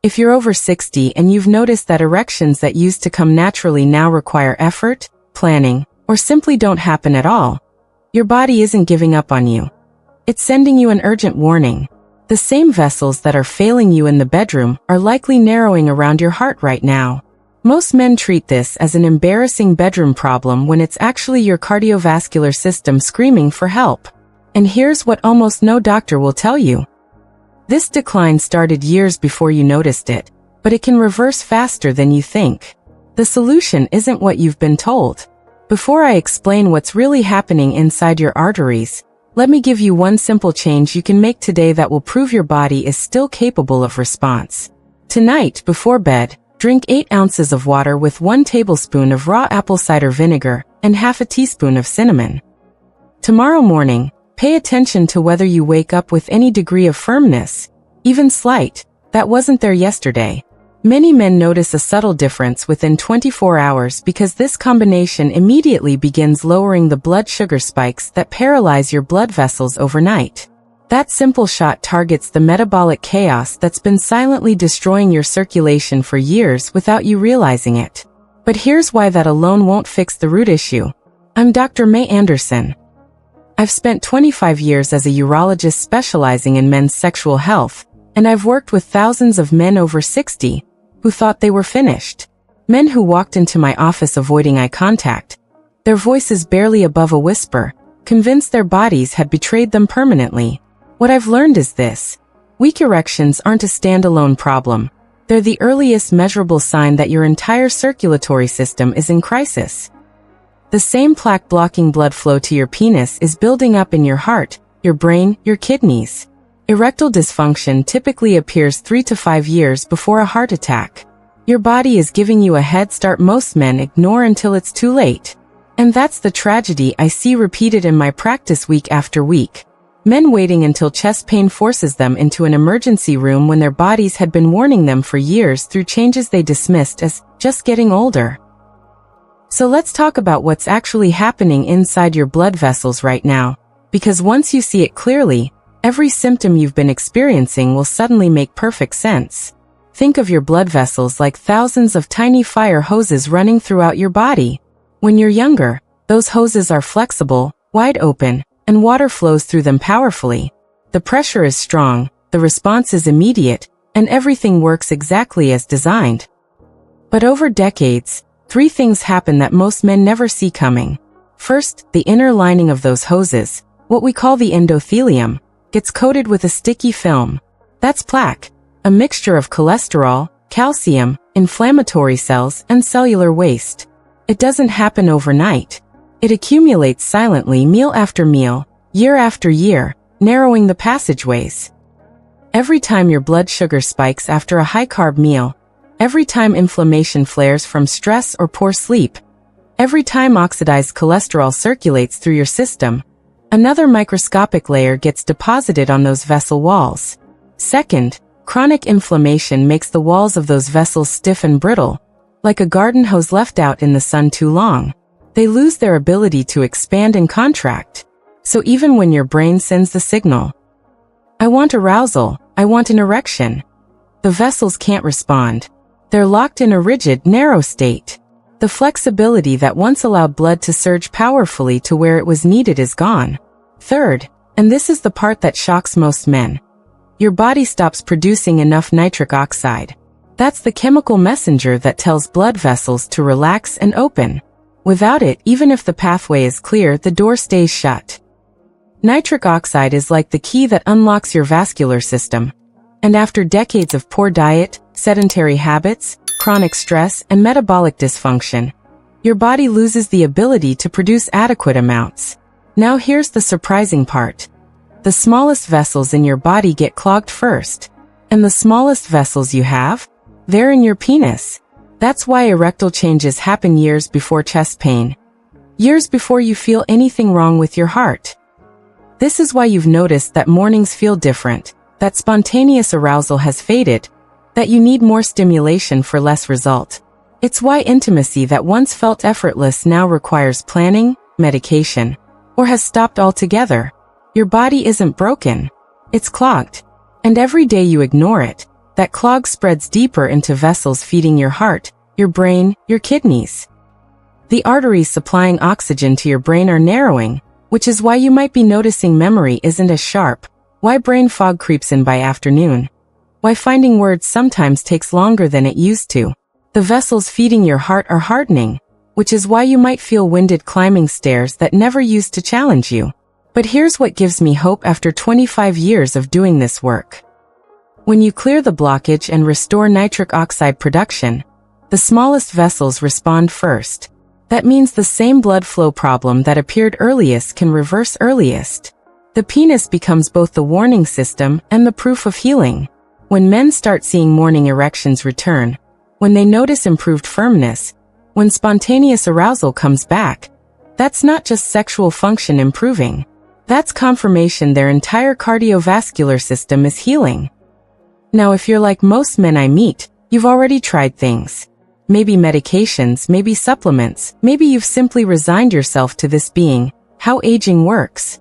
If you're over 60 and you've noticed that erections that used to come naturally now require effort, planning, or simply don't happen at all, your body isn't giving up on you. It's sending you an urgent warning. The same vessels that are failing you in the bedroom are likely narrowing around your heart right now. Most men treat this as an embarrassing bedroom problem when it's actually your cardiovascular system screaming for help. And here's what almost no doctor will tell you. This decline started years before you noticed it, but it can reverse faster than you think. The solution isn't what you've been told. Before I explain what's really happening inside your arteries, let me give you one simple change you can make today that will prove your body is still capable of response. Tonight, before bed, drink 8 ounces of water with 1 tablespoon of raw apple cider vinegar and half a teaspoon of cinnamon. Tomorrow morning, pay attention to whether you wake up with any degree of firmness, even slight, that wasn't there yesterday. Many men notice a subtle difference within 24 hours because this combination immediately begins lowering the blood sugar spikes that paralyze your blood vessels overnight. That simple shot targets the metabolic chaos that's been silently destroying your circulation for years without you realizing it. But here's why that alone won't fix the root issue. I'm Dr. May Anderson. I've spent 25 years as a urologist specializing in men's sexual health, and I've worked with thousands of men over 60 who thought they were finished. Men who walked into my office avoiding eye contact, their voices barely above a whisper, convinced their bodies had betrayed them permanently. What I've learned is this: weak erections aren't a standalone problem. They're the earliest measurable sign that your entire circulatory system is in crisis. The same plaque blocking blood flow to your penis is building up in your heart, your brain, your kidneys. Erectile dysfunction typically appears 3 to 5 years before a heart attack. Your body is giving you a head start most men ignore until it's too late. And that's the tragedy I see repeated in my practice week after week. Men waiting until chest pain forces them into an emergency room when their bodies had been warning them for years through changes they dismissed as just getting older. So let's talk about what's actually happening inside your blood vessels right now, because once you see it clearly, every symptom you've been experiencing will suddenly make perfect sense. Think of your blood vessels like thousands of tiny fire hoses running throughout your body. When you're younger, those hoses are flexible, wide open, and water flows through them powerfully. The pressure is strong, the response is immediate, and everything works exactly as designed. But over decades, 3 things happen that most men never see coming. First, the inner lining of those hoses, what we call the endothelium, gets coated with a sticky film. That's plaque, a mixture of cholesterol, calcium, inflammatory cells, and cellular waste. It doesn't happen overnight. It accumulates silently meal after meal, year after year, narrowing the passageways. Every time your blood sugar spikes after a high-carb meal, every time inflammation flares from stress or poor sleep, every time oxidized cholesterol circulates through your system, another microscopic layer gets deposited on those vessel walls. Second, chronic inflammation makes the walls of those vessels stiff and brittle, like a garden hose left out in the sun too long. They lose their ability to expand and contract. So even when your brain sends the signal, I want arousal, I want an erection, the vessels can't respond. They're locked in a rigid, narrow state. The flexibility that once allowed blood to surge powerfully to where it was needed is gone. Third, and this is the part that shocks most men, your body stops producing enough nitric oxide. That's the chemical messenger that tells blood vessels to relax and open. Without it, even if the pathway is clear, the door stays shut. Nitric oxide is like the key that unlocks your vascular system. And after decades of poor diet, sedentary habits, chronic stress, and metabolic dysfunction, your body loses the ability to produce adequate amounts. Now here's the surprising part. The smallest vessels in your body get clogged first. And the smallest vessels you have? They're in your penis. That's why erectile changes happen years before chest pain. Years before you feel anything wrong with your heart. This is why you've noticed that mornings feel different, that spontaneous arousal has faded, that you need more stimulation for less result. It's why intimacy that once felt effortless now requires planning, medication, or has stopped altogether. Your body isn't broken. It's clogged. And every day you ignore it, That clog spreads deeper into vessels feeding your heart, your brain, your kidneys. The arteries supplying oxygen to your brain are narrowing, which is why you might be noticing memory isn't as sharp, why brain fog creeps in by afternoon, why finding words sometimes takes longer than it used to. The vessels feeding your heart are hardening, which is why you might feel winded climbing stairs that never used to challenge you. But here's what gives me hope after 25 years of doing this work. When you clear the blockage and restore nitric oxide production, the smallest vessels respond first. That means the same blood flow problem that appeared earliest can reverse earliest. The penis becomes both the warning system and the proof of healing. When men start seeing morning erections return, when they notice improved firmness, when spontaneous arousal comes back, that's not just sexual function improving. That's confirmation their entire cardiovascular system is healing. Now, if you're like most men I meet, you've already tried things. Maybe medications, maybe supplements, maybe you've simply resigned yourself to this being how aging works.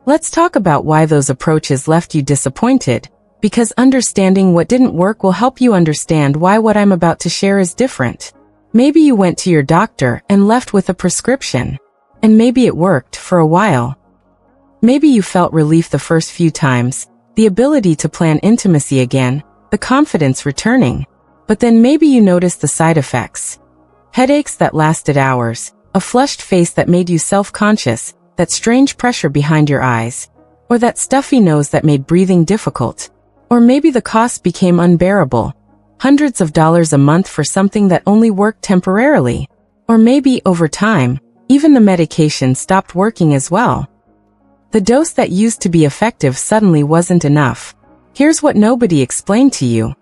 Let's talk about why those approaches left you disappointed, because understanding what didn't work will help you understand why what I'm about to share is different. Maybe you went to your doctor and left with a prescription, and maybe it worked for a while. Maybe you felt relief the first few times, the ability to plan intimacy again, the confidence returning. But then maybe you noticed the side effects. Headaches that lasted hours, a flushed face that made you self-conscious, that strange pressure behind your eyes, or that stuffy nose that made breathing difficult. Or maybe the cost became unbearable, hundreds of dollars a month for something that only worked temporarily. Or maybe, over time, even the medication stopped working as well. The dose that used to be effective suddenly wasn't enough. Here's what nobody explained to you.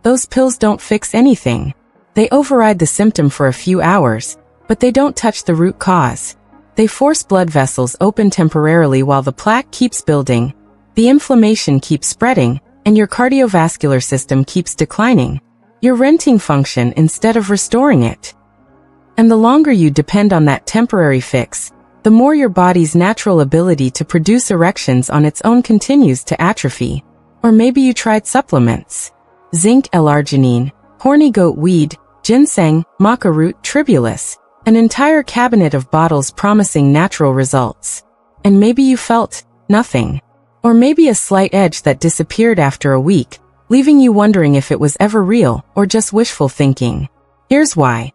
Those pills don't fix anything. They override the symptom for a few hours, but they don't touch the root cause. They force blood vessels open temporarily while the plaque keeps building, the inflammation keeps spreading, and your cardiovascular system keeps declining. You're renting function instead of restoring it. And the longer you depend on that temporary fix, the more your body's natural ability to produce erections on its own continues to atrophy. Or maybe you tried supplements. Zinc, L-arginine, horny goat weed, ginseng, maca root, tribulus, an entire cabinet of bottles promising natural results. And maybe you felt nothing. Or maybe a slight edge that disappeared after a week, leaving you wondering if it was ever real or just wishful thinking. Here's why.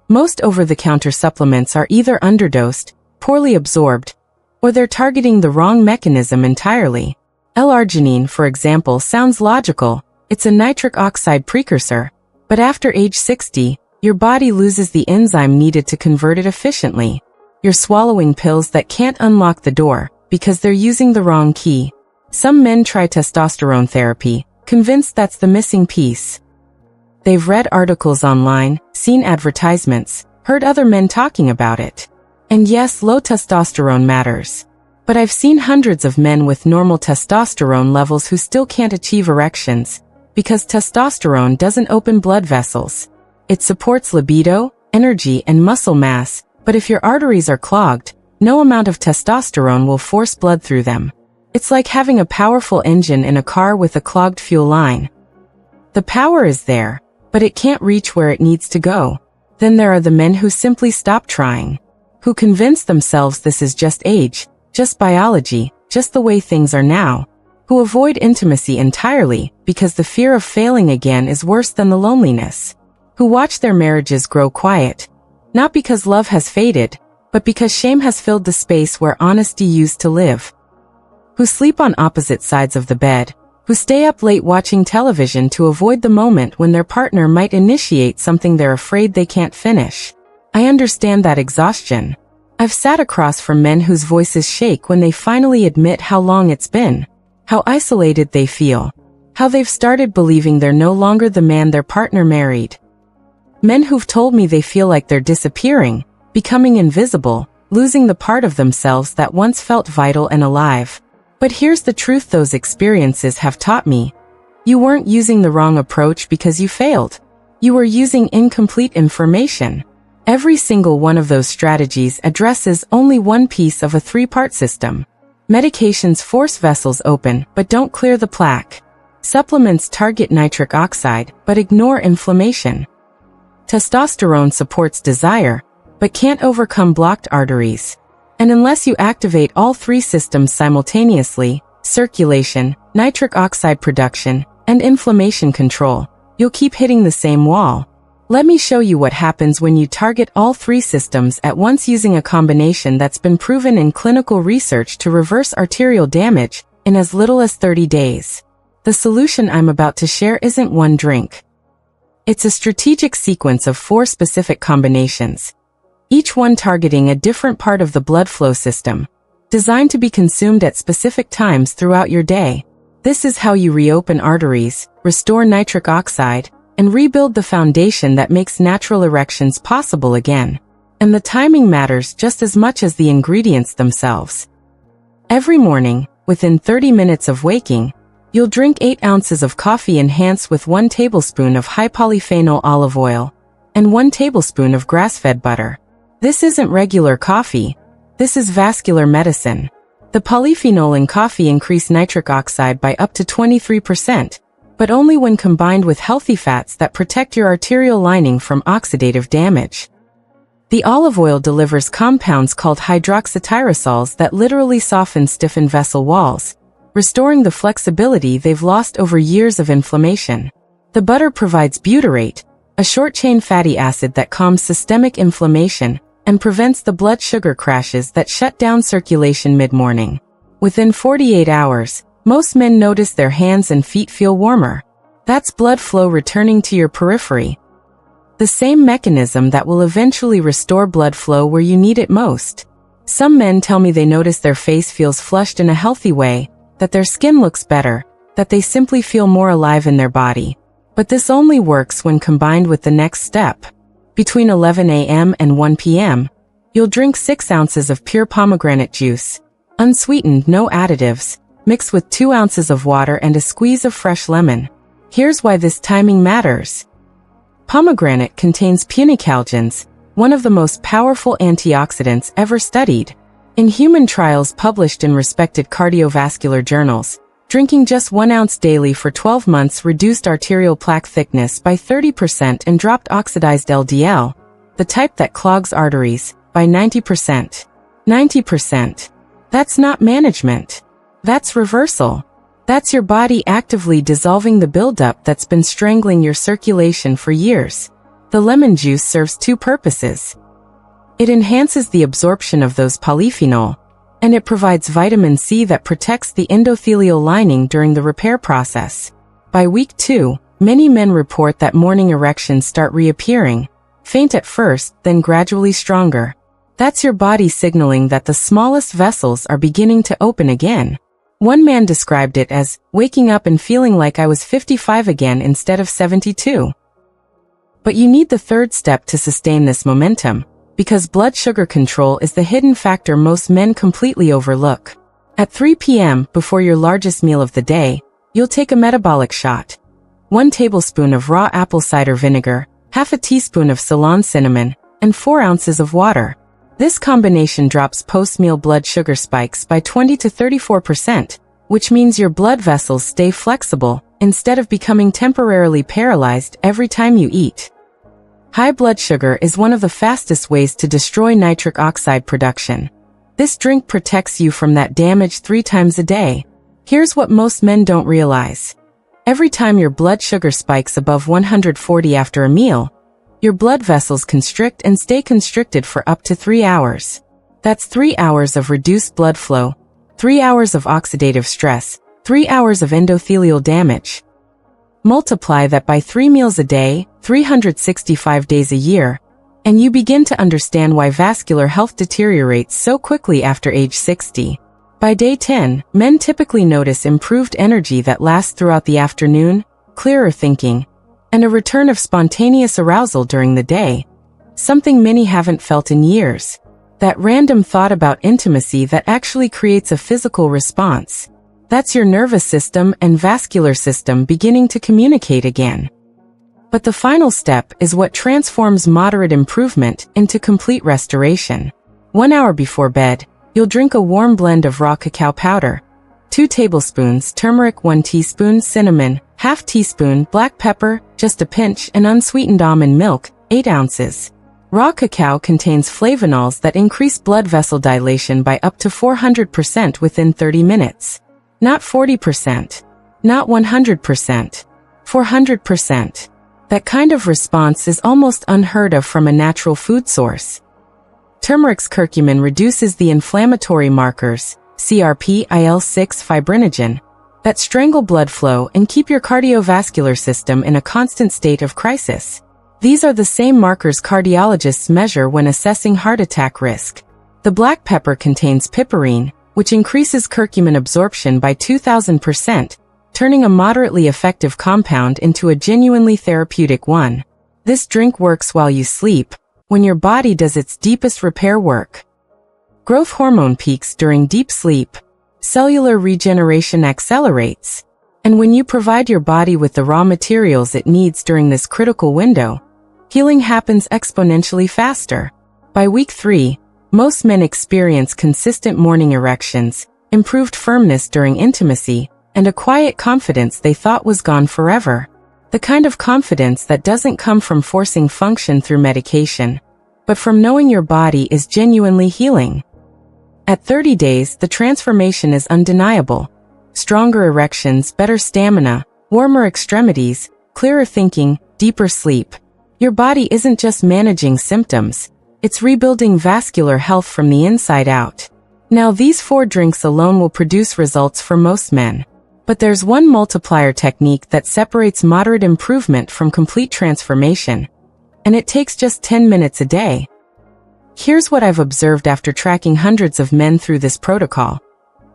Most over-the-counter supplements are either underdosed, poorly absorbed, or they're targeting the wrong mechanism entirely. L-arginine, for example, sounds logical. It's a nitric oxide precursor, but after age 60, your body loses the enzyme needed to convert it efficiently. You're swallowing pills that can't unlock the door because they're using the wrong key. Some men try testosterone therapy, convinced that's the missing piece. They've read articles online, seen advertisements, heard other men talking about it. And yes, low testosterone matters. But I've seen hundreds of men with normal testosterone levels who still can't achieve erections, because testosterone doesn't open blood vessels. It supports libido, energy, and muscle mass, but if your arteries are clogged, no amount of testosterone will force blood through them. It's like having a powerful engine in a car with a clogged fuel line. The power is there, but it can't reach where it needs to go. Then there are the men who simply stop trying, who convince themselves this is just age, just biology, just the way things are now, who avoid intimacy entirely because the fear of failing again is worse than the loneliness, who watch their marriages grow quiet, not because love has faded, but because shame has filled the space where honesty used to live, who sleep on opposite sides of the bed, who stay up late watching television to avoid the moment when their partner might initiate something they're afraid they can't finish. I understand that exhaustion. I've sat across from men whose voices shake when they finally admit how long it's been, how isolated they feel, how they've started believing they're no longer the man their partner married. Men who've told me they feel like they're disappearing, becoming invisible, losing the part of themselves that once felt vital and alive. But here's the truth those experiences have taught me. You weren't using the wrong approach because you failed. You were using incomplete information. Every single one of those strategies addresses only one piece of a three-part system. Medications force vessels open but don't clear the plaque. Supplements target nitric oxide, but ignore inflammation. Testosterone supports desire, but can't overcome blocked arteries. And unless you activate all three systems simultaneously, circulation, nitric oxide production, and inflammation control, you'll keep hitting the same wall. Let me show you what happens when you target all three systems at once using a combination that's been proven in clinical research to reverse arterial damage in as little as 30 days. The solution I'm about to share isn't one drink. It's a strategic sequence of 4 specific combinations, each one targeting a different part of the blood flow system, designed to be consumed at specific times throughout your day. This is how you reopen arteries, restore nitric oxide, and rebuild the foundation that makes natural erections possible again. And the timing matters just as much as the ingredients themselves. Every morning, within 30 minutes of waking, you'll drink 8 ounces of coffee enhanced with 1 tablespoon of high polyphenol olive oil and 1 tablespoon of grass-fed butter. This isn't regular coffee. This is vascular medicine. The polyphenol in coffee increase nitric oxide by up to 23%, but only when combined with healthy fats that protect your arterial lining from oxidative damage. The olive oil delivers compounds called hydroxytyrosols that literally soften stiffened vessel walls, restoring the flexibility they've lost over years of inflammation. The butter provides butyrate, a short-chain fatty acid that calms systemic inflammation and prevents the blood sugar crashes that shut down circulation mid-morning. Within 48 hours, most men notice their hands and feet feel warmer. That's blood flow returning to your periphery. The same mechanism that will eventually restore blood flow where you need it most. Some men tell me they notice their face feels flushed in a healthy way, that their skin looks better, that they simply feel more alive in their body. But this only works when combined with the next step. Between 11 a.m. and 1 p.m., you'll drink 6 ounces of pure pomegranate juice, unsweetened, no additives, mixed with 2 ounces of water and a squeeze of fresh lemon. Here's why this timing matters. Pomegranate contains punicalgins, one of the most powerful antioxidants ever studied. In human trials published in respected cardiovascular journals, drinking just 1 ounce daily for 12 months reduced arterial plaque thickness by 30% and dropped oxidized LDL, the type that clogs arteries, by 90%. 90%. That's not management. That's reversal. That's your body actively dissolving the buildup that's been strangling your circulation for years. The lemon juice serves 2 purposes. It enhances the absorption of those polyphenol, and it provides vitamin C that protects the endothelial lining during the repair process. By week 2, many men report that morning erections start reappearing, faint at first, then gradually stronger. That's your body signaling that the smallest vessels are beginning to open again. One man described it as waking up and feeling like I was 55 again instead of 72. But you need the third step to sustain this momentum, because blood sugar control is the hidden factor most men completely overlook. At 3 p.m., before your largest meal of the day, you'll take a metabolic shot. 1 tablespoon of raw apple cider vinegar, half a teaspoon of Ceylon cinnamon, and 4 ounces of water. This combination drops post-meal blood sugar spikes by 20 to 34%, which means your blood vessels stay flexible instead of becoming temporarily paralyzed every time you eat. High blood sugar is one of the fastest ways to destroy nitric oxide production. This drink protects you from that damage 3 times a day. Here's what most men don't realize. Every time your blood sugar spikes above 140 after a meal, your blood vessels constrict and stay constricted for up to 3 hours. That's 3 hours of reduced blood flow, 3 hours of oxidative stress, 3 hours of endothelial damage. Multiply that by 3 meals a day, 365 days a year, and you begin to understand why vascular health deteriorates so quickly after age 60. By day 10, men typically notice improved energy that lasts throughout the afternoon, clearer thinking, and a return of spontaneous arousal during the day, something many haven't felt in years. That random thought about intimacy that actually creates a physical response. That's your nervous system and vascular system beginning to communicate again. But the final step is what transforms moderate improvement into complete restoration. 1 hour before bed, you'll drink a warm blend of raw cacao powder, 2 tablespoons turmeric, 1 teaspoon cinnamon, ½ teaspoon black pepper, just a pinch, and unsweetened almond milk, 8 ounces. Raw cacao contains flavonols that increase blood vessel dilation by up to 400% within 30 minutes. Not 40%. Not 100%. 400%. That kind of response is almost unheard of from a natural food source. Turmeric's curcumin reduces the inflammatory markers, CRP, IL-6, fibrinogen, that strangle blood flow and keep your cardiovascular system in a constant state of crisis. These are the same markers cardiologists measure when assessing heart attack risk. The black pepper contains piperine, which increases curcumin absorption by 2,000%, turning a moderately effective compound into a genuinely therapeutic one. This drink works while you sleep, when your body does its deepest repair work. Growth hormone peaks during deep sleep. Cellular regeneration accelerates. And when you provide your body with the raw materials it needs during this critical window, healing happens exponentially faster. By week 3, most men experience consistent morning erections, improved firmness during intimacy, and a quiet confidence they thought was gone forever. The kind of confidence that doesn't come from forcing function through medication, but from knowing your body is genuinely healing. At 30 days, the transformation is undeniable. Stronger erections, better stamina, warmer extremities, clearer thinking, deeper sleep. Your body isn't just managing symptoms, it's rebuilding vascular health from the inside out. Now these 4 drinks alone will produce results for most men. But there's one multiplier technique that separates moderate improvement from complete transformation. And it takes just 10 minutes a day. Here's what I've observed after tracking hundreds of men through this protocol.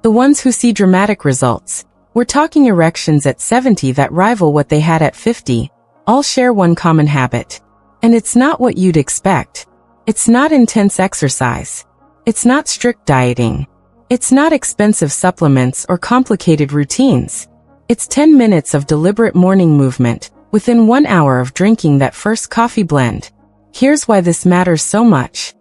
The ones who see dramatic results, we're talking erections at 70 that rival what they had at 50, all share one common habit. And it's not what you'd expect. It's not intense exercise. It's not strict dieting. It's not expensive supplements or complicated routines. It's 10 minutes of deliberate morning movement, within 1 hour of drinking that first coffee blend. Here's why this matters so much.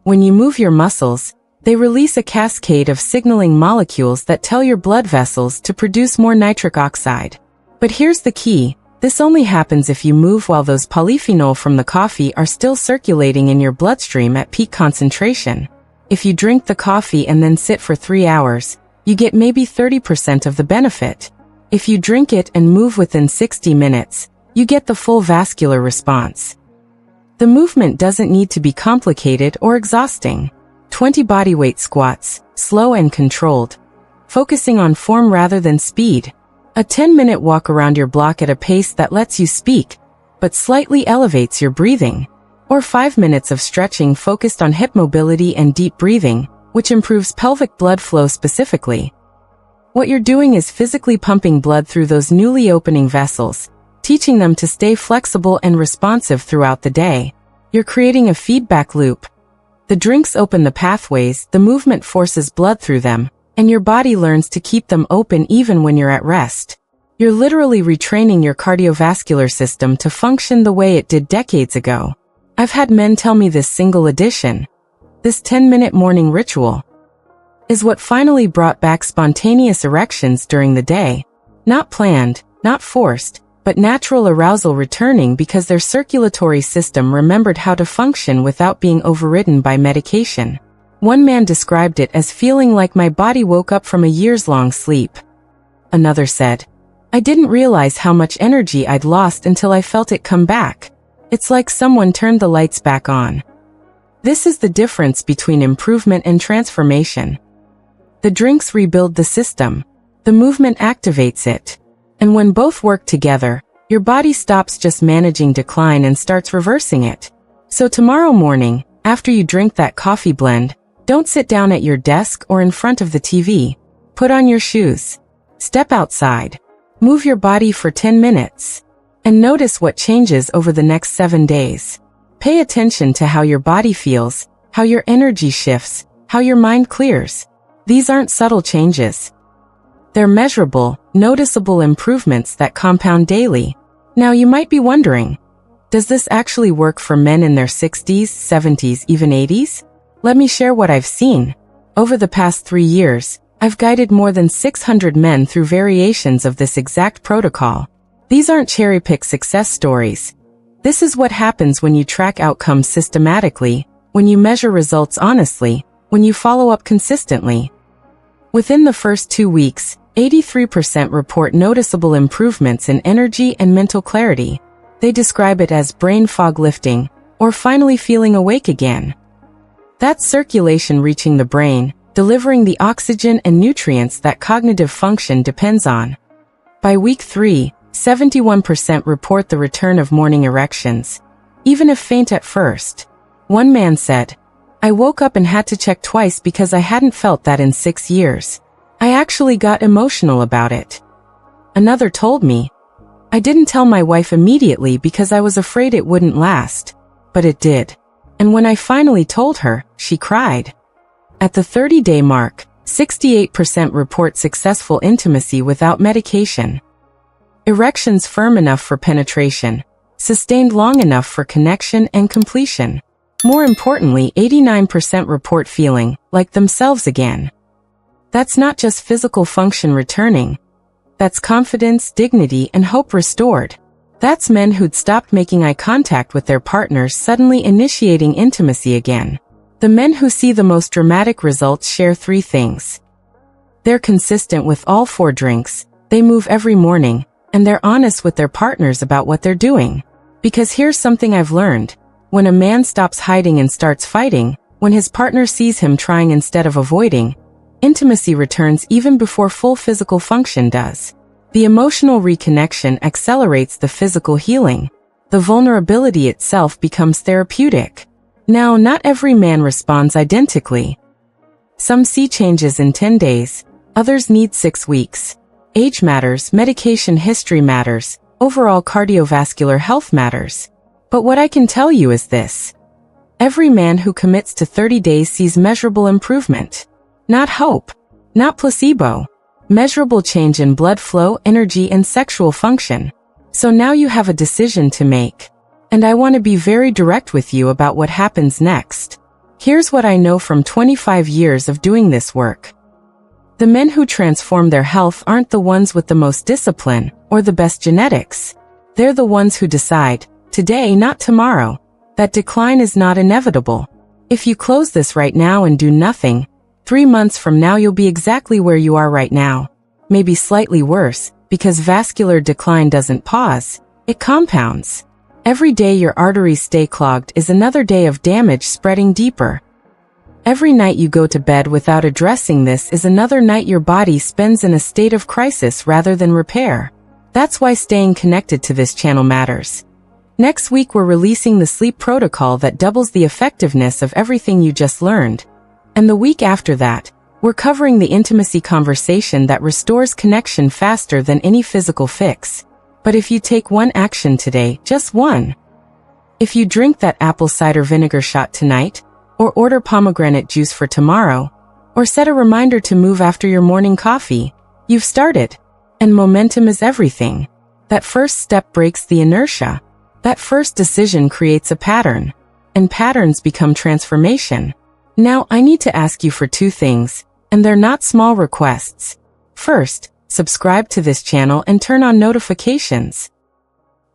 When you move your muscles, they release a cascade of signaling molecules that tell your blood vessels to produce more nitric oxide. But here's the key. This only happens if you move while those polyphenol from the coffee are still circulating in your bloodstream at peak concentration. If you drink the coffee and then sit for 3 hours, you get maybe 30% of the benefit. If you drink it and move within 60 minutes, you get the full vascular response. The movement doesn't need to be complicated or exhausting. 20 bodyweight squats, slow and controlled, focusing on form rather than speed. A 10-minute walk around your block at a pace that lets you speak, but slightly elevates your breathing. Or 5 minutes of stretching focused on hip mobility and deep breathing, which improves pelvic blood flow specifically. What you're doing is physically pumping blood through those newly opening vessels, teaching them to stay flexible and responsive throughout the day. You're creating a feedback loop. The drinks open the pathways, the movement forces blood through them, and your body learns to keep them open even when you're at rest. You're literally retraining your cardiovascular system to function the way it did decades ago. I've had men tell me this single addition, this 10-minute morning ritual, is what finally brought back spontaneous erections during the day. Not planned, not forced, but natural arousal returning because their circulatory system remembered how to function without being overridden by medication. One man described it as feeling like my body woke up from a years-long sleep. Another said, I didn't realize how much energy I'd lost until I felt it come back. It's like someone turned the lights back on. This is the difference between improvement and transformation. The drinks rebuild the system. The movement activates it. And when both work together, your body stops just managing decline and starts reversing it. So tomorrow morning, after you drink that coffee blend, don't sit down at your desk or in front of the TV. Put on your shoes. Step outside. Move your body for 10 minutes. And notice what changes over the next 7 days. Pay attention to how your body feels, how your energy shifts, how your mind clears. These aren't subtle changes. They're measurable, noticeable improvements that compound daily. Now you might be wondering, does this actually work for men in their 60s, 70s, even 80s? Let me share what I've seen. Over the past 3 years, I've guided more than 600 men through variations of this exact protocol. These aren't cherry-picked success stories. This is what happens when you track outcomes systematically, when you measure results honestly, when you follow up consistently. Within the first 2 weeks, 83% report noticeable improvements in energy and mental clarity. They describe it as brain fog lifting, or finally feeling awake again. That's circulation reaching the brain, delivering the oxygen and nutrients that cognitive function depends on. By week 3, 71% report the return of morning erections, even if faint at first. One man said, "I woke up and had to check twice because I hadn't felt that in 6 years. I actually got emotional about it." Another told me, "I didn't tell my wife immediately because I was afraid it wouldn't last, but it did. And when I finally told her, she cried." At the 30-day mark, 68% report successful intimacy without medication. Erections firm enough for penetration, sustained long enough for connection and completion. More importantly, 89% report feeling like themselves again. That's not just physical function returning. That's confidence, dignity, and hope restored. That's men who'd stopped making eye contact with their partners suddenly initiating intimacy again. The men who see the most dramatic results share 3 things. They're consistent with all 4 drinks, they move every morning, and they're honest with their partners about what they're doing. Because here's something I've learned. When a man stops hiding and starts fighting, when his partner sees him trying instead of avoiding, intimacy returns even before full physical function does. The emotional reconnection accelerates the physical healing. The vulnerability itself becomes therapeutic. Now, not every man responds identically. Some see changes in 10 days, others need 6 weeks. Age matters, medication history matters, overall cardiovascular health matters. But what I can tell you is this. Every man who commits to 30 days sees measurable improvement. Not hope. Not placebo. Measurable change in blood flow, energy, and sexual function. So now you have a decision to make. And I want to be very direct with you about what happens next. Here's what I know from 25 years of doing this work. The men who transform their health aren't the ones with the most discipline or the best genetics. They're the ones who decide, today, not tomorrow, that decline is not inevitable. If you close this right now and do nothing, 3 months from now you'll be exactly where you are right now. Maybe slightly worse, because vascular decline doesn't pause, it compounds. Every day your arteries stay clogged is another day of damage spreading deeper. Every night you go to bed without addressing this is another night your body spends in a state of crisis rather than repair. That's why staying connected to this channel matters. Next week we're releasing the sleep protocol that doubles the effectiveness of everything you just learned. And the week after that, we're covering the intimacy conversation that restores connection faster than any physical fix. But if you take one action today, just one. If you drink that apple cider vinegar shot tonight, or order pomegranate juice for tomorrow, or set a reminder to move after your morning coffee, you've started. And momentum is everything. That first step breaks the inertia. That first decision creates a pattern. And patterns become transformation. Now I need to ask you for 2 things, and they're not small requests. First, subscribe to this channel and turn on notifications.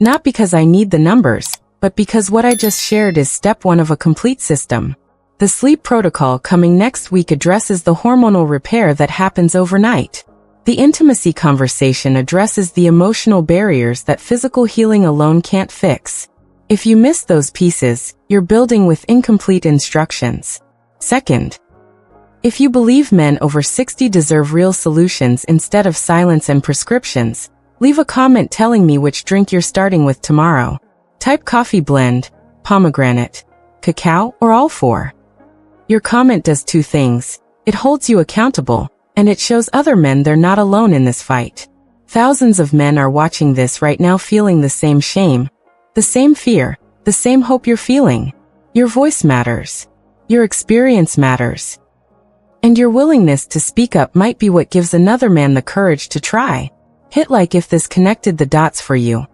Not because I need the numbers, but because what I just shared is step 1 of a complete system. The sleep protocol coming next week addresses the hormonal repair that happens overnight. The intimacy conversation addresses the emotional barriers that physical healing alone can't fix. If you miss those pieces, you're building with incomplete instructions. Second, if you believe men over 60 deserve real solutions instead of silence and prescriptions, leave a comment telling me which drink you're starting with tomorrow. Type coffee blend, pomegranate, cacao, or all 4. Your comment does 2 things. It holds you accountable, and it shows other men they're not alone in this fight. Thousands of men are watching this right now feeling the same shame, the same fear, the same hope you're feeling. Your voice matters. Your experience matters. And your willingness to speak up might be what gives another man the courage to try. Hit like if this connected the dots for you.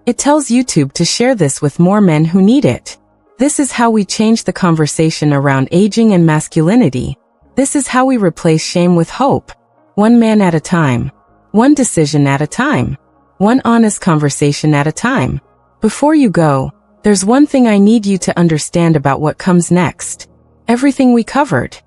It tells YouTube to share this with more men who need it. This is how we change the conversation around aging and masculinity. This is how we replace shame with hope. One man at a time. One decision at a time. One honest conversation at a time. Before you go, there's one thing I need you to understand about what comes next. Everything we covered.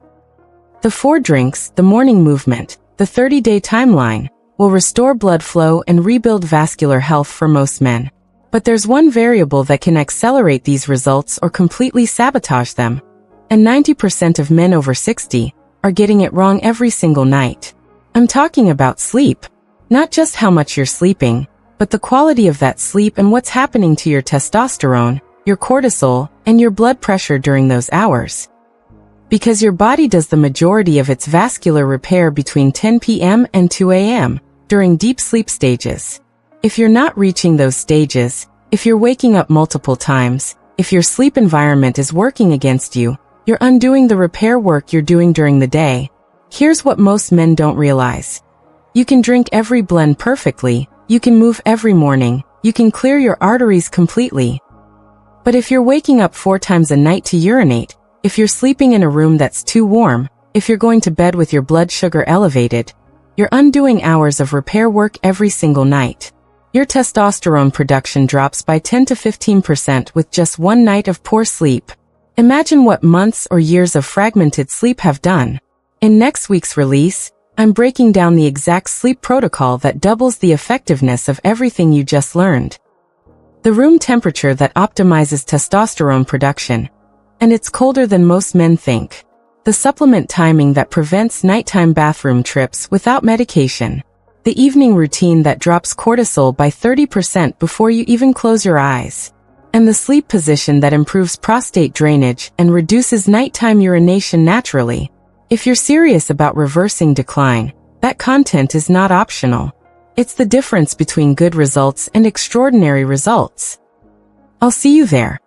The 4 drinks, the morning movement, the 30-day timeline, will restore blood flow and rebuild vascular health for most men. But there's one variable that can accelerate these results or completely sabotage them. And 90% of men over 60 are getting it wrong every single night. I'm talking about sleep. Not just how much you're sleeping, but the quality of that sleep and what's happening to your testosterone, your cortisol, and your blood pressure during those hours. Because your body does the majority of its vascular repair between 10 p.m. and 2 a.m. during deep sleep stages. If you're not reaching those stages, if you're waking up multiple times, if your sleep environment is working against you, you're undoing the repair work you're doing during the day. Here's what most men don't realize. You can drink every blend perfectly, you can move every morning, you can clear your arteries completely. But if you're waking up 4 times a night to urinate, if you're sleeping in a room that's too warm, if you're going to bed with your blood sugar elevated, you're undoing hours of repair work every single night. Your testosterone production drops by 10 to 15% with just one night of poor sleep. Imagine what months or years of fragmented sleep have done. In next week's release, I'm breaking down the exact sleep protocol that doubles the effectiveness of everything you just learned. The room temperature that optimizes testosterone production. And it's colder than most men think. The supplement timing that prevents nighttime bathroom trips without medication. The evening routine that drops cortisol by 30% before you even close your eyes. And the sleep position that improves prostate drainage and reduces nighttime urination naturally. If you're serious about reversing decline, that content is not optional. It's the difference between good results and extraordinary results. I'll see you there.